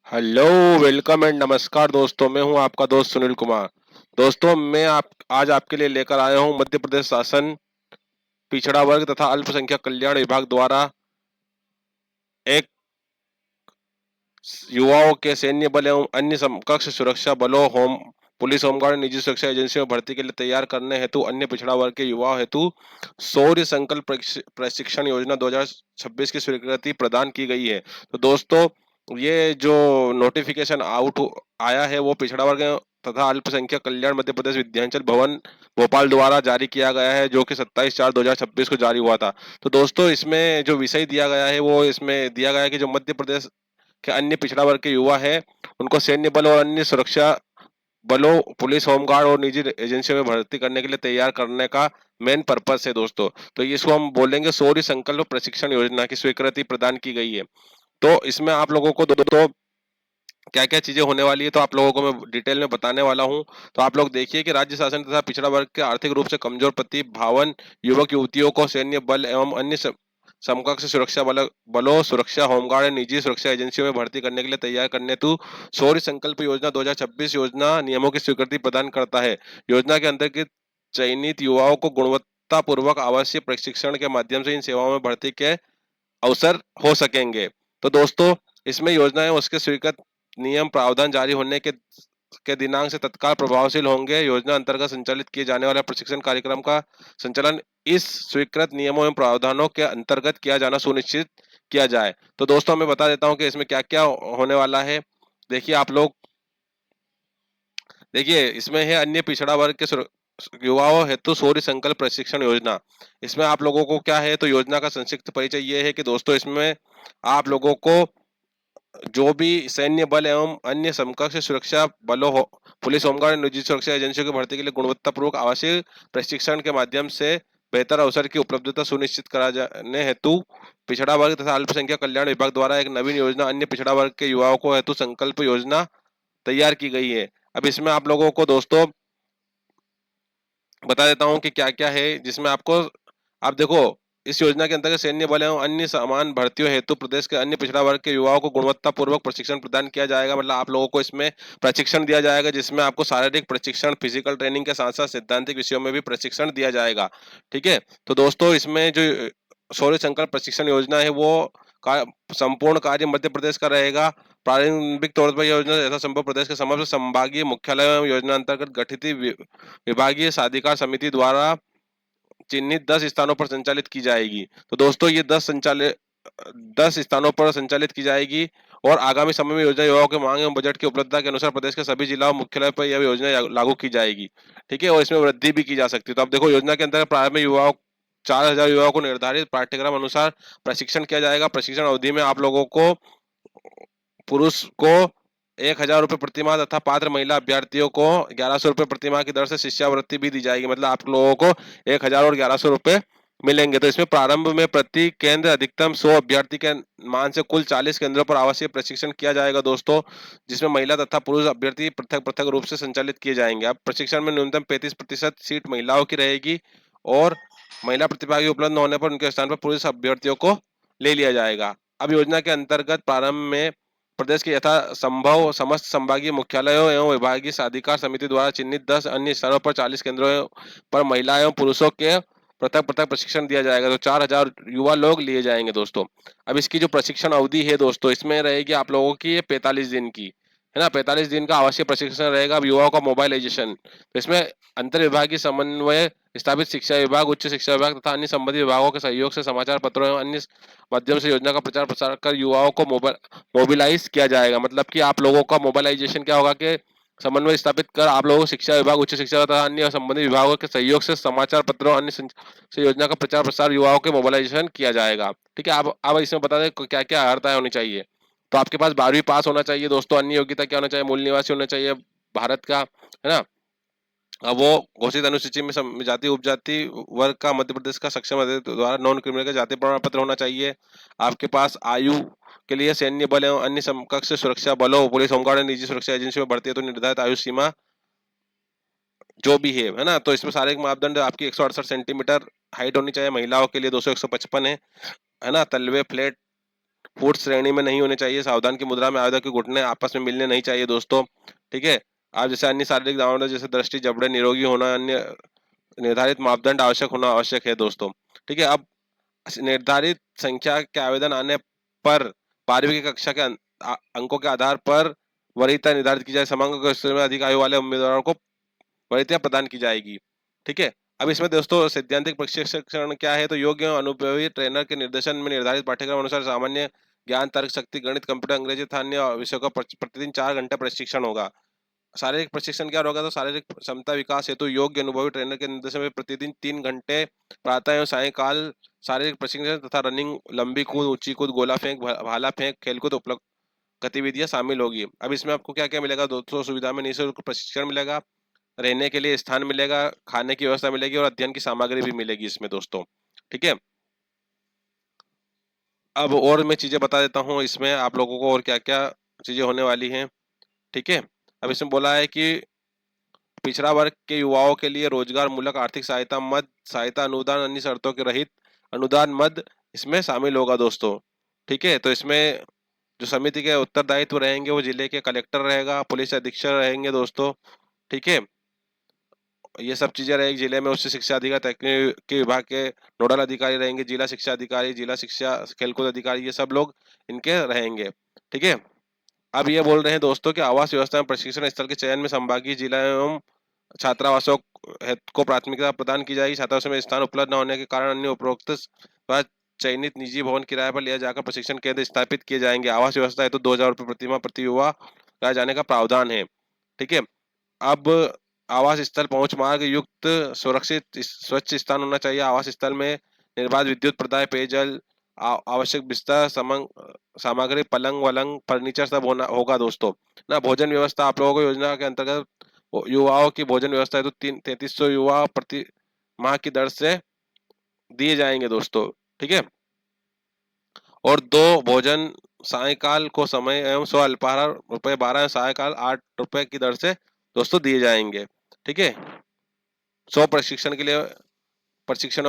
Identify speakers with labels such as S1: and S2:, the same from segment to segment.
S1: Hello, welcome and नमस्कार दोस्तों। मैं हूं आपका दोस्त सुनील कुमार। दोस्तों, मैं आप आज आपके लिए लेकर आया हूं मध्य प्रदेश शासन पिछड़ा वर्ग तथा अल्पसंख्यक कल्याण विभाग द्वारा एक युवाओं के सैन्य बल एवं अन्य समकक्ष सुरक्षा बलों, होम पुलिस, होमगार्ड, निजी सुरक्षा एजेंसियों में भर्ती के लिए तैयार करने हेतु अन्य पिछड़ा वर्ग के युवाओं हेतु शौर्य संकल्प प्रशिक्षण योजना 2026 की स्वीकृति प्रदान की गई है। तो दोस्तों, ये जो नोटिफिकेशन आया है वो पिछड़ा वर्ग तथा अल्पसंख्यक कल्याण मध्य प्रदेश विद्यांचल भवन भोपाल द्वारा जारी किया गया है, जो कि 27/4/2026 को जारी हुआ था। तो दोस्तों, इसमें जो विषय दिया गया है वो इसमें दिया गया है कि जो मध्य प्रदेश के अन्य पिछड़ा वर्ग के युवा है उनको सैन्य बल और अन्य सुरक्षा बलों, पुलिस, होमगार्ड और निजी एजेंसियों में भर्ती करने के लिए तैयार करने का मेन पर्पस है दोस्तों। तो इसको हम बोलेंगे शौर्य संकल्प प्रशिक्षण योजना की स्वीकृति प्रदान की गई है। तो इसमें आप लोगों को दोस्तों क्या क्या चीजें होने वाली है तो आप लोगों को मैं डिटेल में बताने वाला हूं। तो आप लोग देखिए कि राज्य शासन तथा पिछड़ा वर्ग के आर्थिक रूप से कमजोर प्रतिभावान युवक युवतियों को सैन्य बल एवं अन्य समकक्ष सुरक्षा बलों, सुरक्षा, होमगार्ड, निजी सुरक्षा एजेंसियों में भर्ती करने के लिए तैयार करने हेतु शौर्य संकल्प योजना 2026 योजना नियमों की स्वीकृति प्रदान करता है। योजना के अंतर्गत चयनित युवाओं को गुणवत्तापूर्वक आवासीय प्रशिक्षण के माध्यम से इन सेवाओं में भर्ती के अवसर हो सकेंगे। तो दोस्तों, इसमें योजनाएं उसके स्वीकृत नियम प्रावधान जारी होने के दिनांक से तत्काल प्रभावशील होंगे। योजना अंतर्गत संचालित किए जाने वाले प्रशिक्षण कार्यक्रम का संचालन इस स्वीकृत नियमों एवं प्रावधानों के अंतर्गत किया जाना सुनिश्चित किया जाए। तो दोस्तों, मैं बता देता हूं कि इसमें क्या क्या होने वाला है। देखिए आप लोग, देखिए इसमें है अन्य पिछड़ा वर्ग के युवाओं हेतु शौर्य संकल्प प्रशिक्षण योजना। इसमें आप लोगों को क्या है, तो योजना का संक्षिप्त परिचय ये है कि दोस्तों इसमें आप लोगों को जो भी सैन्य बल एवं अन्य समकक्ष सुरक्षा बलों, पुलिस, होमगार्ड, निजी सुरक्षा एजेंसियों की भर्ती के लिए गुणवत्तापूर्वक आवासीय प्रशिक्षण के माध्यम से बेहतर अवसर की उपलब्धता सुनिश्चित कराने हेतु पिछड़ा वर्ग तथा अल्पसंख्यक कल्याण विभाग द्वारा एक नवीन योजना अन्य पिछड़ा वर्ग के युवाओं को हेतु संकल्प योजना तैयार की गई है। अब इसमें आप लोगों को दोस्तों बता देता हूँ कि क्या क्या है जिसमें आपको, आप देखो, इस योजना के अंतर्गत सैन्य बल एवं अन्य समान भर्तियों हेतु प्रदेश के अन्य पिछड़ा वर्ग के युवाओं को गुणवत्तापूर्वक प्रशिक्षण प्रदान किया जाएगा। मतलब आप लोगों को इसमें प्रशिक्षण दिया जाएगा जिसमें आपको शारीरिक प्रशिक्षण, फिजिकल ट्रेनिंग के साथ साथ सैद्धांतिक विषयों में भी प्रशिक्षण दिया जाएगा। ठीक है। तो दोस्तों, इसमें जो शौर्य संकल्प प्रशिक्षण योजना है वो का संपूर्ण कार्य मध्य प्रदेश का रहेगा। प्रारंभिक तौर पर योजना यथा संभव प्रदेश के समस्त संभागीय मुख्यालय एवं योजना अंतर्गत गठित विभागीय साधिकार समिति द्वारा चिन्हित 10 स्थानों पर संचालित की जाएगी। तो दोस्तों, ये 10 स्थानों पर संचालित की जाएगी और आगामी समय में योजना युवाओं के मांग एवं बजट की उपलब्धता के अनुसार प्रदेश के सभी जिला और मुख्यालय पर यह योजना लागू की जाएगी। ठीक है। और इसमें वृद्धि भी की जा सकती है। तो अब देखो, योजना के अंतर्गत प्रारंभिक युवाओं 4,000 युवाओं को निर्धारित पाठ्यक्रम अनुसार प्रशिक्षण किया जाएगा। प्रशिक्षण अवधि में आप लोगों को पुरुष को 1,000 रुपये प्रतिमाह तथा पात्र महिला अभ्यर्थियों को 1,100 रुपये प्रतिमाह की दर से शिष्यावृत्ति भी दी जाएगी। मतलब आप लोगों को 1,000 और 1,100 रुपये मिलेंगे। तो इसमें प्रारंभ में प्रति केंद्र अधिकतम 100 अभ्यर्थी के मान से कुल 40 केंद्रों पर आवासीय प्रशिक्षण किया जाएगा दोस्तों, जिसमें महिला तथा पुरुष अभ्यर्थी पृथक पृथक रूप से संचालित किए जाएंगे। अब प्रशिक्षण में न्यूनतम 35% सीट महिलाओं की रहेगी और महिला प्रतिभागी उपलब्ध न होने पर उनके स्थान पर पुरुष अभ्यर्थियों को ले लिया जाएगा। अब योजना के अंतर्गत प्रारंभ में प्रदेश के यथा संभव समस्त संभागीय मुख्यालयों एवं विभागीय साधिकार समिति द्वारा चिन्हित 10 अन्य स्थानों पर 40 केंद्रों पर महिला एवं पुरुषों के पृथक पृथक प्रशिक्षण दिया जाएगा। तो 4,000 युवा लोग लिए जाएंगे दोस्तों। अब इसकी जो प्रशिक्षण अवधि है दोस्तों, इसमें रहेगी आप लोगों की ये 45 दिन की, है ना। 45 दिन का आवासीय प्रशिक्षण रहेगा। अब युवाओं का मोबाइलाइजेशन, तो इसमें अंतर विभागीय समन्वय स्थापित शिक्षा विभाग, उच्च शिक्षा विभाग तथा अन्य संबंधित विभागों के सहयोग से समाचार पत्रों एवं अन्य माध्यम से योजना का प्रचार प्रसार कर युवाओं को मोबिलाइज किया जाएगा। मतलब कि आप लोगों का मोबाइलाइजेशन क्या होगा कि समन्वय स्थापित कर आप लोगों को शिक्षा विभाग, उच्च शिक्षा तथा अन्य संबंधित विभागों के सहयोग से समाचार पत्रों अन्य से योजना का प्रचार प्रसार युवाओं के मोबाइलाइजेशन किया जाएगा। ठीक है। अब इसमें बता दें क्या क्या अर्हताएं होनी चाहिए। तो आपके पास 12वीं पास होना चाहिए दोस्तों। अन्य योग्यता क्या होना चाहिए, मूल निवासी होना चाहिए भारत का, है ना। अब वो घोषित अनुसूची में जाति उपजाति वर्ग का मध्य प्रदेश का सक्षम अधिकारी द्वारा नॉन क्रिमिनल का जाति प्रमाण पत्र होना चाहिए। आपके पास आयु के लिए सैन्य बल एवं अन्य समकक्ष सुरक्षा बलों, पुलिस, होमगार्ड, निजी सुरक्षा एजेंसी में भर्ती है तो निर्धारित आयु सीमा जो भी है ना। तो इसमें सारे मापदंड आपकी 168 सेंटीमीटर हाइट होनी चाहिए। महिलाओं के लिए 200 155 है ना। तलवे फ्लैट फुट श्रेणी में नहीं होने चाहिए, सावधान की मुद्रा में आवेदक के घुटने आपस में मिलने नहीं चाहिए दोस्तों। ठीक है, आप जैसे अन्य शारीरिक मापदंड जैसे दृष्टि, जबड़े निरोगी होना, अन्य निर्धारित मापदंड आवश्यक होना आवश्यक है दोस्तों। ठीक है, अब निर्धारित संख्या के आवेदन आने पर 12वीं की कक्षा के अंकों के आधार पर वरीयता निर्धारित की जाए। समांक के स्तर में अधिक आयु वाले उम्मीदवारों को वरीयता प्रदान की जाएगी। ठीक है, अब इसमें दोस्तों सैद्धांतिक प्रशिक्षण क्या है, तो योग्य एवं अनुभवी ट्रेनर के निर्देशन में निर्धारित पाठ्यक्रम अनुसार सामान्य ज्ञान, तर्क शक्ति, गणित, कंप्यूटर, अंग्रेजी तथा अन्य विषयों का प्रतिदिन 4 घंटे प्रशिक्षण होगा। शारीरिक प्रशिक्षण क्या होगा, तो शारीरिक क्षमता विकास हेतु योग्य अनुभवी ट्रेनर के निर्देशन में प्रतिदिन 3 घंटे प्रातः एवं सायंकाल शारीरिक प्रशिक्षण तथा रनिंग, लंबी कूद, ऊंची कूद, गोला फेंक, भाला फेंक, खेलकूद उपलब्ध गतिविधियां शामिल होगी। अब इसमें आपको क्या क्या मिलेगा दोस्तों, सुविधा में निःशुल्क प्रशिक्षण मिलेगा, रहने के लिए स्थान मिलेगा, खाने की व्यवस्था मिलेगी और अध्ययन की सामग्री भी मिलेगी इसमें दोस्तों। ठीक है, अब और मैं चीजें बता देता हूँ इसमें आप लोगों को और क्या क्या चीजें होने वाली हैं। ठीक है, अब इसमें बोला है कि पिछड़ा वर्ग के युवाओं के लिए रोजगार मूलक आर्थिक सहायता मद, सहायता अनुदान, अन्य शर्तों के रहित अनुदान मद इसमें शामिल होगा दोस्तों। ठीक है, तो इसमें जो समिति के उत्तरदायित्व रहेंगे वो जिले के कलेक्टर रहेगा, पुलिस अधीक्षक रहेंगे दोस्तों। ठीक है, ये सब चीजें रहेगी। जिले में उच्च शिक्षा अधिकारी, तकनीकी विभाग के नोडल अधिकारी रहेंगे, जिला शिक्षा अधिकारी, जिला शिक्षा खेलकूद अधिकारी, ये सब लोग इनके रहेंगे। ठीक है, अब ये बोल रहे हैं दोस्तों कि आवास व्यवस्था में प्रशिक्षण स्थल के चयन में संभागीय जिला एवं छात्रावासों को प्राथमिकता प्रदान की जाएगी। छात्रावासों में स्थान उपलब्ध न होने के कारण अन्य उपरोक्त चयनित निजी भवन किराए पर लिया जाकर प्रशिक्षण केंद्र स्थापित किए जाएंगे। आवास व्यवस्था हेतु 2,000 रुपये प्रतिमाह प्रति युवा लगाए जाने का प्रावधान है। ठीक है, अब आवास स्थल पहुंच मार्ग युक्त सुरक्षित स्वच्छ स्थान होना चाहिए। आवास स्थल में निर्बाध विद्युत प्रदाय, पेयजल, आवश्यक बिस्तर, सामग्री, पलंग वलंग, फर्नीचर सब होना होगा दोस्तों ना। भोजन व्यवस्था आप लोगों को योजना के अंतर्गत युवाओं की भोजन व्यवस्था है तो 3300 युवा प्रति माह की दर से दिए जाएंगे दोस्तों। ठीक है, और 2 भोजन सायकाल को समय एवं 100 अल्पाहार ₹12, सायकाल 8 रुपए की दर से दोस्तों दिए जाएंगे। ठीक है, 100 प्रशिक्षणों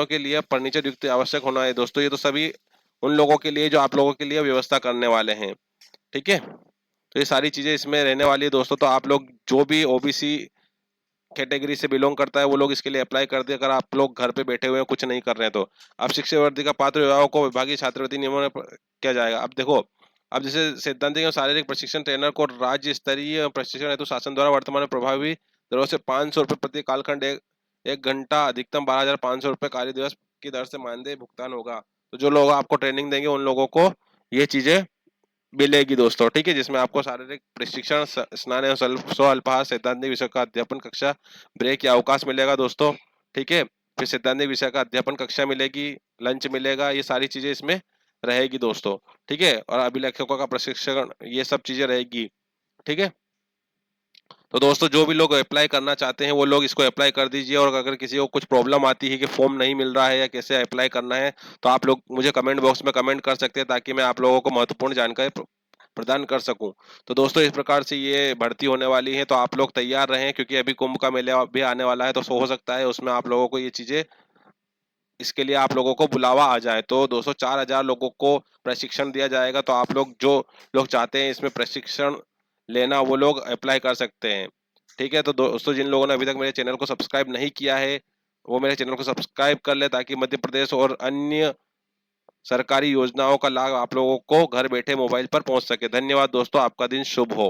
S1: के लिए फर्नीचर युक्त आवश्यक होना है दोस्तों। ये तो सभी उन लोगों के लिए जो आप लोगों के लिए व्यवस्था करने वाले हैं। ठीक है, तो ये सारी चीजें इसमें रहने वाली है दोस्तों। तो आप लोग जो भी ओबीसी कैटेगरी से बिलोंग करता है वो लोग इसके लिए अप्लाई कर दे, अगर आप लोग घर पे बैठे हुए हैं कुछ नहीं कर रहे हैं तो। अब शिक्षावृत्ति का पात्र युवाओं को विभागीय छात्रवृत्ति नियमों में किया जाएगा। अब देखो, अब जैसे सैद्धांतिक और शारीरिक प्रशिक्षण ट्रेनर को राज्य स्तरीय प्रशिक्षण हेतु शासन द्वारा वर्तमान में प्रभावी दरों से 500 रुपये प्रति कालखंड, एक घंटा, अधिकतम 12,500 रुपये कार्य दिवस की दर से मानदेय भुगतान होगा। तो जो लोग आपको ट्रेनिंग देंगे उन लोगों को ये चीजें मिलेगी दोस्तों। ठीक है, जिसमें आपको शारीरिक प्रशिक्षण, स्नान एवं 100 अल्पाहार, सैद्धांतिक विषय का अध्यापन कक्षा, ब्रेक या अवकाश मिलेगा दोस्तों। ठीक है, फिर सैद्धांतिक विषय का अध्यापन कक्षा मिलेगी, लंच मिलेगा, ये सारी चीजें इसमें रहेगी दोस्तों। ठीक है, और अभिलेखकों का प्रशिक्षण, ये सब चीजें रहेगी। ठीक है, तो दोस्तों जो भी लोग अप्लाई करना चाहते हैं वो लोग इसको अप्लाई कर दीजिए। और अगर किसी को कुछ प्रॉब्लम आती है कि फॉर्म नहीं मिल रहा है या कैसे अप्लाई करना है, तो आप लोग मुझे कमेंट बॉक्स में कमेंट कर सकते हैं ताकि मैं आप लोगों को महत्वपूर्ण जानकारी प्रदान कर सकूं। तो दोस्तों इस प्रकार से ये भर्ती होने वाली है, तो आप लोग तैयार रहें क्योंकि अभी कुंभ का मेला भी आने वाला है, तो हो सकता है उसमें आप लोगों को ये चीजें, इसके लिए आप लोगों को बुलावा आ जाए। तो दोस्तों 4,000 लोगों को प्रशिक्षण दिया जाएगा। तो आप लोग जो लोग चाहते हैं इसमें प्रशिक्षण लेना वो लोग अप्लाई कर सकते हैं। ठीक है, तो दोस्तों जिन लोगों ने अभी तक मेरे चैनल को सब्सक्राइब नहीं किया है वो मेरे चैनल को सब्सक्राइब कर ले ताकि मध्य प्रदेश और अन्य सरकारी योजनाओं का लाभ आप लोगों को घर बैठे मोबाइल पर पहुंच सके। धन्यवाद दोस्तों, आपका दिन शुभ हो।